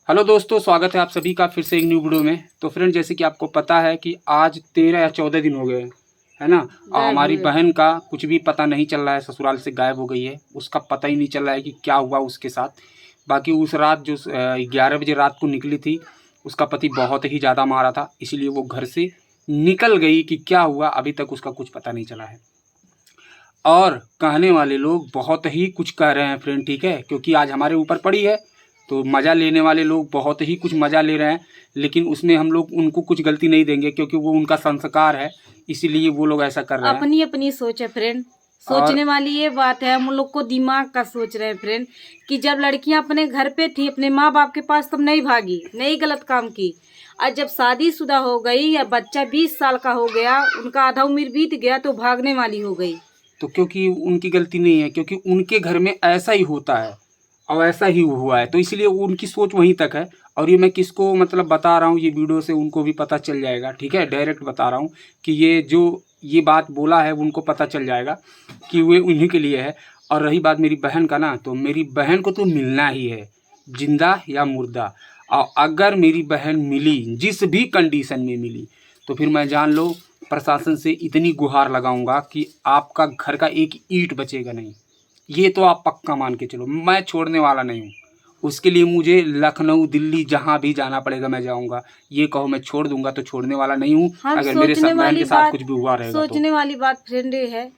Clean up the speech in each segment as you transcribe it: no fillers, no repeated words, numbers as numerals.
Hello दोस्तों, स्वागत है आप सभी का फिर से एक न्यू वीडियो में। तो फ्रेंड, जैसे कि आपको पता है कि आज 13 या 14 दिन हो गए है ना। और गायब हमारी हुए। बहन का कुछ भी पता नहीं चल रहा है, ससुराल से गायब हो गई है। उसका पता ही नहीं चल रहा है कि क्या हुआ उसके साथ। बाकी उस रात जो 11 बजे रात को निकली थी, उसका पति बहुत ही ज़्यादा मारा था, इसीलिए वो घर से निकल गई। कि क्या हुआ अभी तक उसका कुछ पता नहीं चला है। और कहने वाले लोग बहुत ही कुछ कह रहे हैं फ्रेंड, ठीक है, क्योंकि आज हमारे ऊपर पड़ी है। तो मज़ा लेने वाले लोग बहुत ही कुछ मज़ा ले रहे हैं, लेकिन उसमें हम लोग उनको कुछ गलती नहीं देंगे, क्योंकि वो उनका संस्कार है, इसीलिए वो लोग ऐसा कर रहे हैं। अपनी अपनी सोच है फ्रेंड। और सोचने वाली ये बात है, हम लोग को दिमाग का सोच रहे हैं फ्रेंड कि जब लड़कियां अपने घर पे थी, अपने माँ बाप के पास, तब नहीं भागी, नहीं गलत काम की। और जब शादीशुदा हो गई या बच्चा 20 साल का हो गया, उनका आधा उम्र बीत गया, तो भागने वाली हो गई। तो क्योंकि उनकी गलती नहीं है, क्योंकि उनके घर में ऐसा ही होता है और ऐसा ही हुआ है, तो इसलिए उनकी सोच वहीं तक है। और ये मैं किसको मतलब बता रहा हूँ, ये वीडियो से उनको भी पता चल जाएगा, ठीक है। डायरेक्ट बता रहा हूँ कि ये बात बोला है, उनको पता चल जाएगा कि वे उन्हीं के लिए है। और रही बात मेरी बहन का ना, तो मेरी बहन को तो मिलना ही है, जिंदा या मुर्दा। और अगर मेरी बहन मिली, जिस भी कंडीशन में मिली, तो फिर मैं जान लो प्रशासन से इतनी गुहार लगाऊंगा कि आपका घर का एक ईंट बचेगा नहीं। ये तो आप पक्का मान के चलो, मैं छोड़ने वाला नहीं हूँ। उसके लिए मुझे लखनऊ, दिल्ली, जहाँ भी जाना पड़ेगा मैं जाऊँगा। ये कहो मैं छोड़ दूंगा, तो छोड़ने वाला नहीं हूँ। हम अगर मेरे सोचने बहन वाली के साथ बात कुछ भी हुआ रहेगा तो। सोचने वाली बात फ्रेंड ये है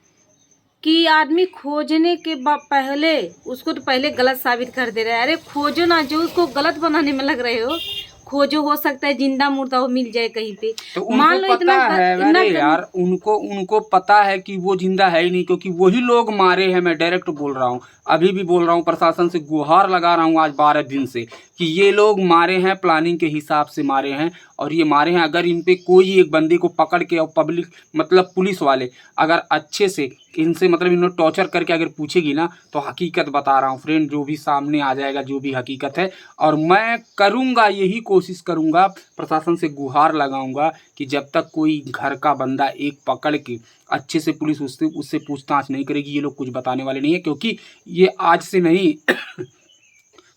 कि आदमी खोजने के पहले उसको तो पहले गलत साबित कर दे रहा है। अरे खोजो ना, जो उसको गलत बनाने में लग रहे हो, खोजो, हो सकता है जिंदा मुर्दा वो मिल जाए कहीं पे। तो मान उनको लो पता है, इतना अरे यार, उनको उनको पता है कि वो जिंदा है ही नहीं, क्योंकि वही लोग मारे हैं। मैं डायरेक्ट बोल रहा हूँ, अभी भी बोल रहा हूँ, प्रशासन से गुहार लगा रहा हूँ आज 12 दिन से कि ये लोग मारे हैं, प्लानिंग के हिसाब से मारे हैं। और ये मारे हैं, अगर इन पे कोई एक बंदे को पकड़ के, और पब्लिक मतलब पुलिस वाले अगर अच्छे से इनसे मतलब इन्होंने टॉर्चर करके अगर पूछेगी ना, तो हकीकत बता रहा हूँ फ्रेंड, जो भी सामने आ जाएगा, जो भी हकीकत है। और मैं करूँगा, यही कोशिश करूँगा, प्रशासन से गुहार लगाऊंगा कि जब तक कोई घर का बंदा एक पकड़ के अच्छे से पुलिस उससे पूछताछ नहीं करेगी, ये लोग कुछ बताने वाले नहीं है। क्योंकि ये आज से नहीं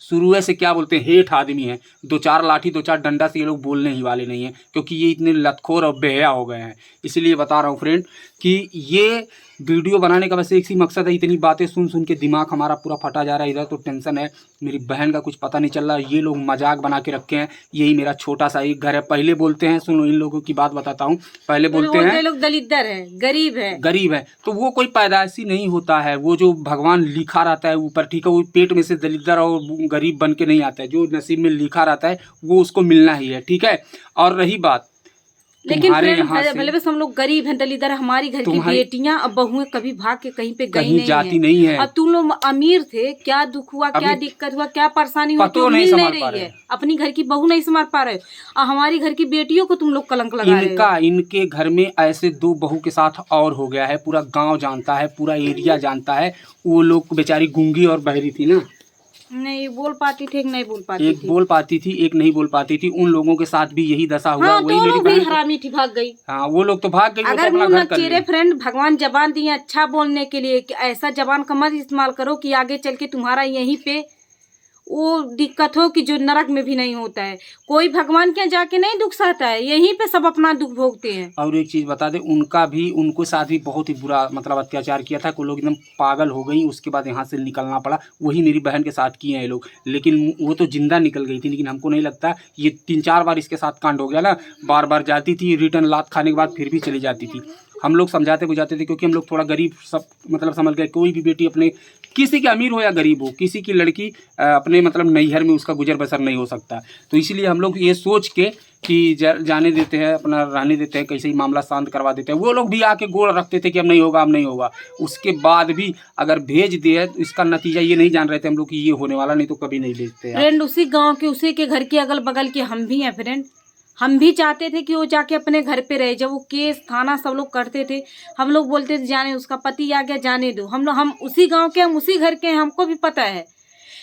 शुरू से क्या बोलते हैं, हेठ आदमी है। दो चार लाठी, दो चार डंडा से ये लोग बोलने ही वाले नहीं हैं, क्योंकि ये इतने लतखोर और बेहया हो गए हैं। इसलिए बता रहा हूँ फ्रेंड कि ये वीडियो बनाने का वैसे एक ही मकसद है। इतनी बातें सुन सुन के दिमाग हमारा पूरा फटा जा रहा है। इधर तो टेंशन है, मेरी बहन का कुछ पता नहीं चल रहा। ये लोग मजाक बना के रखे हैं। यही मेरा छोटा सा एक घर है। पहले बोलते हैं, सुनो इन लोगों की बात बताता हूँ। पहले बोलते हैं लोग दलिद्दर है, गरीब है। गरीब है, तो वो कोई पैदाइशी नहीं होता है। वो जो भगवान लिखा रहता है ऊपर, ठीक है, वो पेट में से दलिद्र और गरीब बन के नहीं आता है। जो नसीब में लिखा रहता है वो उसको मिलना ही है, ठीक है। और रही बात लेकिन तुम्हारे फ्रेंड, यहाँ से, भले बस हम लोग गरीब हैं, दलिदर, हमारी घर की तुम्हारी बेटियां अब बहुएं कभी भाग के कहीं पे गई कहीं नहीं है। जाती नहीं है। और तुम लोग अमीर थे, क्या दुख हुआ, क्या अभी दिक्कत हुआ, क्या परेशानी हुई कि पतो वो नहीं मिल नहीं संभाल पा रही रहे है, हैं। अपनी घर की बहू नहीं संभाल पा रहे हो, और हमारी घर की बेटियों को तुम लोग कलंक लगा रहे हो। इनके घर में ऐसे दो बहू के साथ और हो गया है। पूरा गांव जानता है, पूरा एरिया जानता है। वो लोग बेचारी गूंगी और बहरी थी ना, नहीं बोल पाती थी कि नहीं बोल पाती एक थी। बोल पाती थी, एक नहीं बोल पाती थी। उन लोगों के साथ भी यही दशा हुआ। हाँ, वही मेरी दोनों भी बहन को, हरामी थी, भाग गई। हाँ, वो लोग तो भाग गई, वो तो अगर अपना मुंह घर न कर चेरे ली। फ्रेंड, भगवान जबान दिए अच्छा बोलने के लिए, कि ऐसा जबान का मत इस्तेमाल करो कि आगे चल के तुम्हारा यहीं पे वो दिक्कत हो कि जो नरक में भी नहीं होता है। कोई भगवान के यहाँ जाके नहीं दुख सहता है, यहीं पे सब अपना दुख भोगते हैं। और एक चीज़ बता दें, उनका भी, उनको साथ भी बहुत ही बुरा मतलब अत्याचार किया था। कोई लोग एकदम पागल हो गई, उसके बाद यहाँ से निकलना पड़ा। वही मेरी बहन के साथ किए हैं ये लोग, लेकिन वो तो जिंदा निकल गई थी। लेकिन हमको नहीं लगता, ये 3-4 बार इसके साथ कांड हो गया ना। बार बार जाती थी, रिटर्न लात खाने के बाद फिर भी चली जाती थी। हम लोग समझाते बुझाते थे, क्योंकि हम लोग थोड़ा गरीब सब मतलब समझ गए। कोई भी बेटी अपने, किसी की अमीर हो या गरीब हो, किसी की लड़की अपने मतलब नैहर में उसका गुजर बसर नहीं हो सकता। तो इसीलिए हम लोग ये सोच के कि जाने देते हैं, अपना रहने देते हैं, कैसे ही मामला शांत करवा देते हैं। वो लोग भी आके गोड़ रखते थे कि अब नहीं होगा, अब नहीं होगा। उसके बाद भी अगर भेज दिए तो इसका नतीजा ये नहीं जान रहे थे हम लोग कि ये होने वाला, नहीं तो कभी नहीं भेजते यार। फ्रेंड, उसी गांव के, उसी के घर के अगल बगल के हम भी हैं फ्रेंड। हम भी चाहते थे कि वो जाके अपने घर पे रहे। जब वो केस थाना सब लोग करते थे, हम लोग बोलते थे जाने, उसका पति आ गया, जाने दो। हम उसी गांव के, हम उसी घर के हैं, हमको भी पता है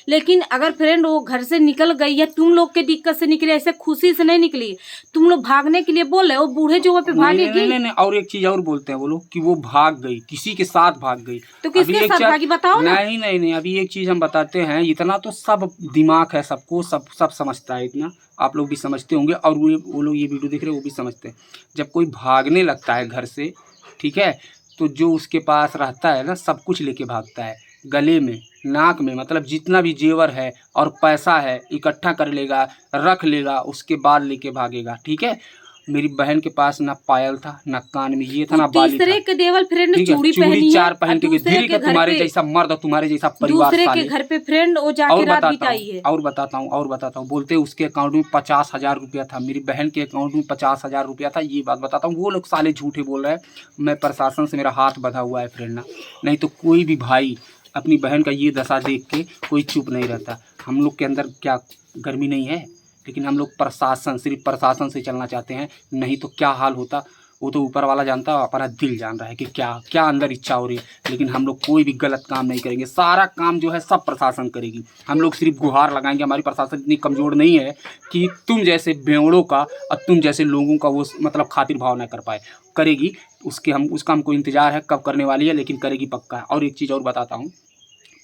लेकिन अगर फ्रेंड वो घर से निकल गई है, तुम लोग के दिक्कत से निकली, ऐसे खुशी से नहीं निकली, तुम लोग भागने के लिए बोल रहे हो, बूढ़े जो पे भागेगी। नहीं, और एक चीज और बोलते हैं वो लोग कि वो भाग गई, किसी के साथ भाग गई। तो किसके साथ भागी बताओ ना। नहीं, अभी एक चीज हम बताते हैं, इतना तो सब दिमाग है सबको, सब समझता है इतना, आप लोग भी समझते होंगे, और वो लोग ये वीडियो देख रहे हैं वो भी समझते हैं। जब कोई भागने लगता है घर से, ठीक है, तो जो उसके पास रहता है ना, सब कुछ लेके भागता है, गले में, नाक में, मतलब जितना भी जेवर है और पैसा है इकट्ठा कर लेगा, रख लेगा, उसके बाद लेके भागेगा। ठीक है, मेरी बहन के पास ना पायल था, ना कान में ये था, ना बाली था। तीसरे के देवल फ्रेंड ने चूड़ी पहनी, 4 पहन के धीरे के तुम्हारे जैसा मर्द और तुम्हारे जैसा परिवार, दूसरे के घर पे फ्रेंड वो जाके रात बिताई है। और बताता हूँ, बोलते उसके अकाउंट में 50,000 रुपया था, मेरी बहन के अकाउंट में 50,000 रुपया था। ये बात बताता हूँ, वो लोग साले झूठे बोल रहे हैं। मैं प्रशासन से मेरा हाथ बंधा हुआ है फ्रेंड ना, नहीं तो कोई भी भाई अपनी बहन का ये दशा देख के कोई चुप नहीं रहता। हम लोग के अंदर क्या गर्मी नहीं है, लेकिन हम लोग सिर्फ प्रशासन से चलना चाहते हैं, नहीं तो क्या हाल होता वो तो ऊपर वाला जानता है, अपना दिल जान रहा है कि क्या अंदर इच्छा हो रही है। लेकिन हम लोग कोई भी गलत काम नहीं करेंगे, सारा काम जो है सब प्रशासन करेगी। हम लोग सिर्फ गुहार लगाएंगे। हमारी प्रशासन इतनी कमज़ोर नहीं है कि तुम जैसे बेवड़ों का और तुम जैसे लोगों का वो मतलब खातिर भाव ना कर पाए। करेगी, उसका हमको इंतज़ार है कब करने वाली है, लेकिन करेगी पक्का। और एक चीज़ और बताता हूँ,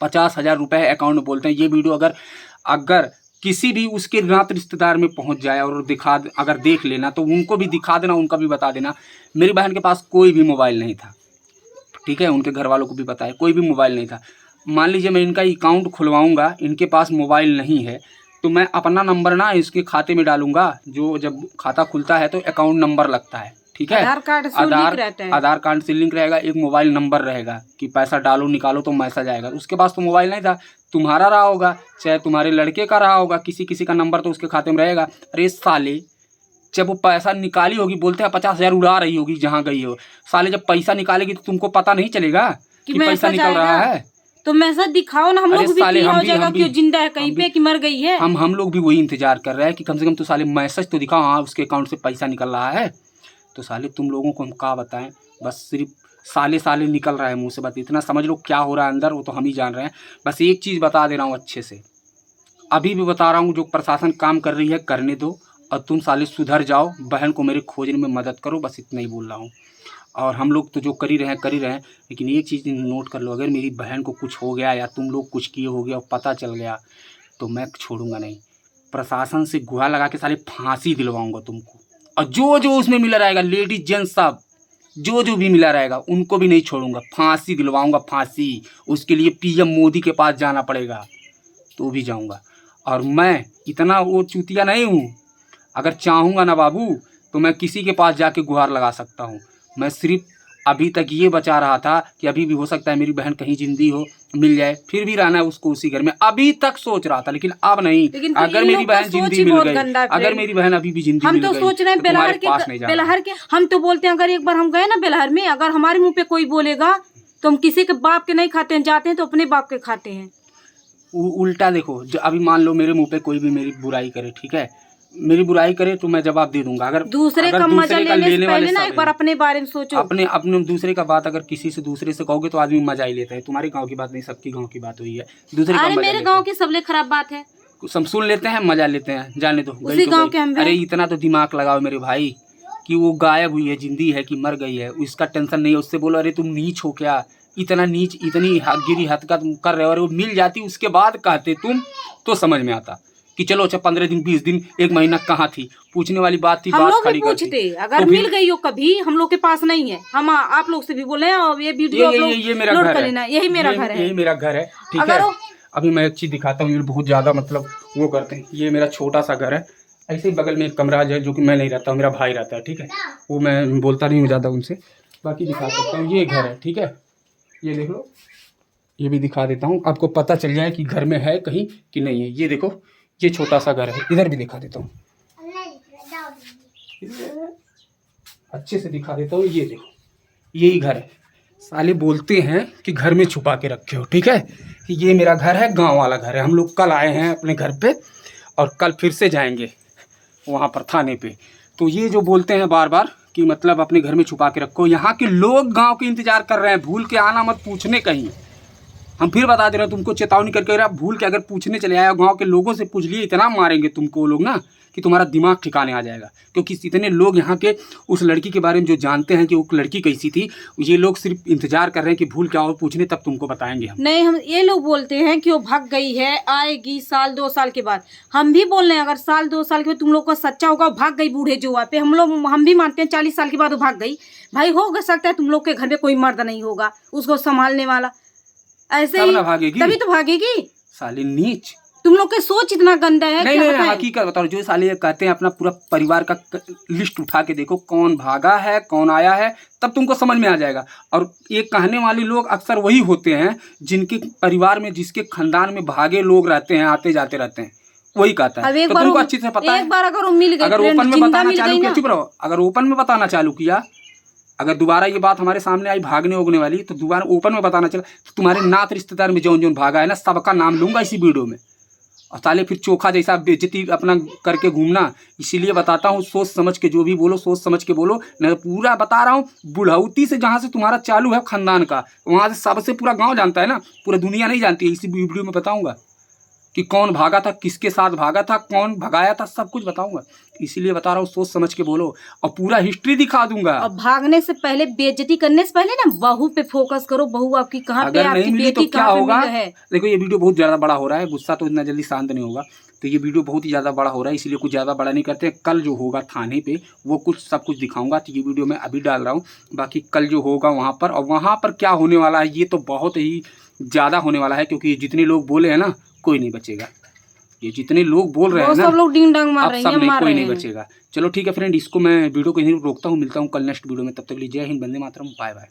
50,000 रुपये अकाउंट में बोलते हैं। ये वीडियो अगर किसी भी उसके नात रिश्तेदार में पहुंच जाए और अगर देख लेना, तो उनको भी दिखा देना, उनका भी बता देना। मेरी बहन के पास कोई भी मोबाइल नहीं था, ठीक है, उनके घर वालों को भी पता है, कोई भी मोबाइल नहीं था। मान लीजिए मैं इनका अकाउंट खुलवाऊंगा, इनके पास मोबाइल नहीं है, तो मैं अपना नंबर ना इसके खाते में डालूंगा। जो जब खाता खुलता है तो अकाउंट नंबर लगता है, ठीक है, आधार कार्ड से लिंक रहेगा, एक मोबाइल नंबर रहेगा कि पैसा डालो निकालो तो मैसेज आएगा। उसके पास तो मोबाइल नहीं था, तुम्हारा रहा होगा, चाहे तुम्हारे लड़के का रहा होगा, किसी का नंबर तो उसके खाते में रहेगा। अरे साले, जब वो पैसा निकाली होगी, बोलते हैं 50,000 उड़ा रही होगी जहाँ गई हो, साले जब पैसा निकालेगी तो तुमको पता नहीं चलेगा कि पैसा निकल रहा है। तो मैसेज दिखाओ ना, हम लोग भी हो जाएगा कि जिंदा है कहीं पे कि मर गई है। हम लोग भी वही इंतजार कर रहे हैं कि कम से कम तो साले मैसेज तो दिखाओ, हाँ उसके अकाउंट से पैसा निकल रहा है। तो साले तुम लोगों को हम क्या बताएं, बस सिर्फ साले निकल रहा है मुंह से, बस इतना समझ लो। क्या हो रहा है अंदर वो तो हम ही जान रहे हैं। बस एक चीज़ बता दे रहा हूँ अच्छे से, अभी भी बता रहा हूँ, जो प्रशासन काम कर रही है करने दो, और तुम साले सुधर जाओ, बहन को मेरे खोजने में मदद करो, बस इतना ही बोल रहा हूँ। और हम लोग तो जो कर ही रहे हैं, लेकिन एक चीज़ नोट कर लो, अगर मेरी बहन को कुछ हो गया या तुम लोग कुछ किए हो गया और पता चल गया तो मैं छोड़ूंगा नहीं। प्रशासन से गुहार लगा के साले फांसी दिलवाऊंगा तुमको, और जो उसमें मिला रहेगा, लेडीज जेंट्स सब जो भी मिला रहेगा उनको भी नहीं छोड़ूंगा, फांसी दिलवाऊंगा, फांसी। उसके लिए पीएम मोदी के पास जाना पड़ेगा तो भी जाऊंगा। और मैं इतना वो चूतिया नहीं हूँ, अगर चाहूँगा ना बाबू तो मैं किसी के पास जाके गुहार लगा सकता हूँ। मैं सिर्फ अभी तक ये बचा रहा था कि अभी भी हो सकता है मेरी बहन कहीं जिंदी हो, मिल जाए, फिर भी रहना है उसको उसी घर में, अभी तक सोच रहा था, लेकिन अब नहीं। अगर मेरी बहन जिंदी मिल गई, अगर मेरी बहन अभी भी जिंदी मिल गई, हम तो सोच रहे हैं बेलहर के हम तो बोलते हैं, अगर एक बार हम गए ना बेलहर में, अगर हमारे मुंह पे कोई बोलेगा तो हम किसी के बाप के नहीं खाते हैं, जाते हैं तो अपने बाप के खाते हैं। उल्टा देखो, जो अभी मान लो मेरे मुंह पे कोई भी मेरी बुराई करे, ठीक है, मेरी बुराई करे तो मैं जवाब दे दूंगा। अगर दूसरे का मजा लेने वाले ना, एक बार अपने बारे में सोचो। अपने दूसरे का बात अगर किसी से दूसरे से कहोगे तो आदमी मजा ही लेता है। तुम्हारे गांव की बात नहीं, सबकी गांव की बात हुई है, दूसरे का मेरे गांव की सबसे खराब बात है, सब सुन लेते हैं, मजा लेते हैं, जाने दो उसी गांव के हम। अरे इतना तो दिमाग लगाओ मेरे भाई कि वो गायब हुई है, जिंदी है कि मर गई है, उसका टेंशन नहीं है। उससे बोलो अरे तुम नीच हो क्या, इतना नीच, इतनी गिरी हद तुम कर रहे हो। और वो मिल जाती उसके बाद कहते तुम, तो समझ में आता कि चलो अच्छा 15 दिन 20 दिन 1 महीना कहाँ थी, पूछने वाली बात थी। हम लोग भी पूछते, अगर मिल गई हो कभी, हम लोग के पास नहीं है, हम आप लोग से भी बोले हैं। और ये वीडियो ये मेरा घर है, यही मेरा घर है, यही मेरा घर है, ठीक है। अभी मैं एक चीज दिखाता हूँ, ये बहुत ज्यादा मतलब वो करते हैं। ये मेरा छोटा सा घर है, ऐसे ही बगल में एक कमरा है जो कि मैं नहीं रहता हूँ, मेरा भाई रहता है, ठीक है। वो मैं बोलता नहीं हूँ ज्यादा उनसे, बाकी दिखा सकता हूँ। ये घर है, ठीक है, ये देख लो, ये भी दिखा देता हूँ, आपको पता चल जाए कि घर में है कहीं कि नहीं है। ये देखो, ये छोटा सा घर है, इधर भी दिखा देता हूँ, अच्छे से दिखा देता हूँ। ये देखो, यही घर है। साले बोलते हैं कि घर में छुपा के रखे हो, ठीक है, कि ये मेरा घर है, गांव वाला घर है। हम लोग कल आए हैं अपने घर पे और कल फिर से जाएंगे वहाँ पर थाने पे। तो ये जो बोलते हैं बार बार कि मतलब अपने घर में छुपा के रखो, यहाँ के लोग गांव के इंतजार कर रहे हैं, भूल के आना मत पूछने कहीं, हम फिर बता दे रहे हैं तुमको, चेतावनी करके रहा, भूल के अगर पूछने चले आए गांव के लोगों से पूछ लिए, इतना मारेंगे तुमको वो लोग ना कि तुम्हारा दिमाग ठिकाने आ जाएगा। क्योंकि इतने लोग यहाँ के उस लड़की के बारे में जो जानते हैं कि वो लड़की कैसी थी, ये लोग सिर्फ इंतजार कर रहे हैं कि भूल के आओ पूछने, तब तुमको बताएंगे हम। नहीं, हम ये लोग बोलते हैं कि वो भाग गई है, आएगी साल 2 साल के बाद। हम भी बोल रहे हैं अगर साल 2 साल के बाद तुम लोग का सच्चा होगा, वो भाग गई बूढ़े जुआ पे, हम भी मानते हैं 40 साल के बाद वो भाग गई। भाई हो सकता है तुम लोग के घर में कोई मर्द नहीं होगा उसको संभालने वाला, ऐसे ही भागेगी, तभी तो भागेगी। साले नीच, तुम लोग के सोच इतना गंदा है। नहीं नहीं, हकीकत बताओ, जो साले कहते हैं अपना पूरा परिवार का लिस्ट उठा के देखो, कौन भागा है कौन आया है, तब तुमको समझ में आ जाएगा। और ये कहने वाले लोग अक्सर वही होते हैं जिनके परिवार में, जिसके खानदान में भागे लोग रहते हैं, आते जाते रहते हैं, वही कहता है। तो तुमको अच्छी से पता है। एक बार अगर वो मिल गई, अगर ओपन में बताना चालू किया, चुप रहो, अगर ओपन में बताना चालू किया, अगर दोबारा ये बात हमारे सामने आई भागने उगने वाली, तो दोबारा ओपन में बताना चला तो तुम्हारे नात रिश्तेदार में जौन जौन भागा है ना, सबका नाम लूंगा इसी वीडियो में। और साले फिर चोखा जैसा बेइज्जती अपना करके घूमना, इसीलिए बताता हूँ सोच समझ के जो भी बोलो, सोच समझ के बोलो। मैं पूरा बता रहा हूँ, बुढ़ौती से जहाँ से तुम्हारा चालू है खानदान का, वहाँ से सबसे पूरा गांव जानता है ना, पूरा दुनिया नहीं जानती है। इसी वीडियो में बताऊँगा कि कौन भागा था, किसके साथ भागा था, कौन भगाया था, सब कुछ बताऊँगा। इसीलिए बता रहा हूँ, सोच समझ के बोलो, और पूरा हिस्ट्री दिखा दूंगा। और भागने से पहले, बेइज्जती करने से पहले ना बहू पे फोकस करो, बहू आपकी कहाँ पे, आपकी बेटी कहाँ पे मिली है। देखो ये वीडियो बहुत ज़्यादा बड़ा हो रहा है, गुस्सा तो इतना जल्दी शांत नहीं होगा, तो ये वीडियो बहुत ही ज़्यादा बड़ा हो रहा है, इसलिए कुछ ज़्यादा बड़ा नहीं करते। कल जो होगा थाने पे वो कुछ सब कुछ दिखाऊंगा, तो ये वीडियो मैं अभी डाल रहा हूँ। बाकी कल जो होगा वहाँ पर, और वहाँ पर क्या होने वाला है ये तो बहुत ही ज़्यादा होने वाला है, क्योंकि जितने लोग बोले हैं ना, कोई नहीं बचेगा। ये जितने लोग बोल रहे हैं ना, सब लोग डिंग डंग मार रहे हैं, कोई नहीं बचेगा। चलो ठीक है फ्रेंड, इसको मैं वीडियो को यहीं रोकता हूँ, मिलता हूँ कल नेक्स्ट वीडियो में। तब तक के लिए जय हिंद, वंदे मातरम, बाय बाय।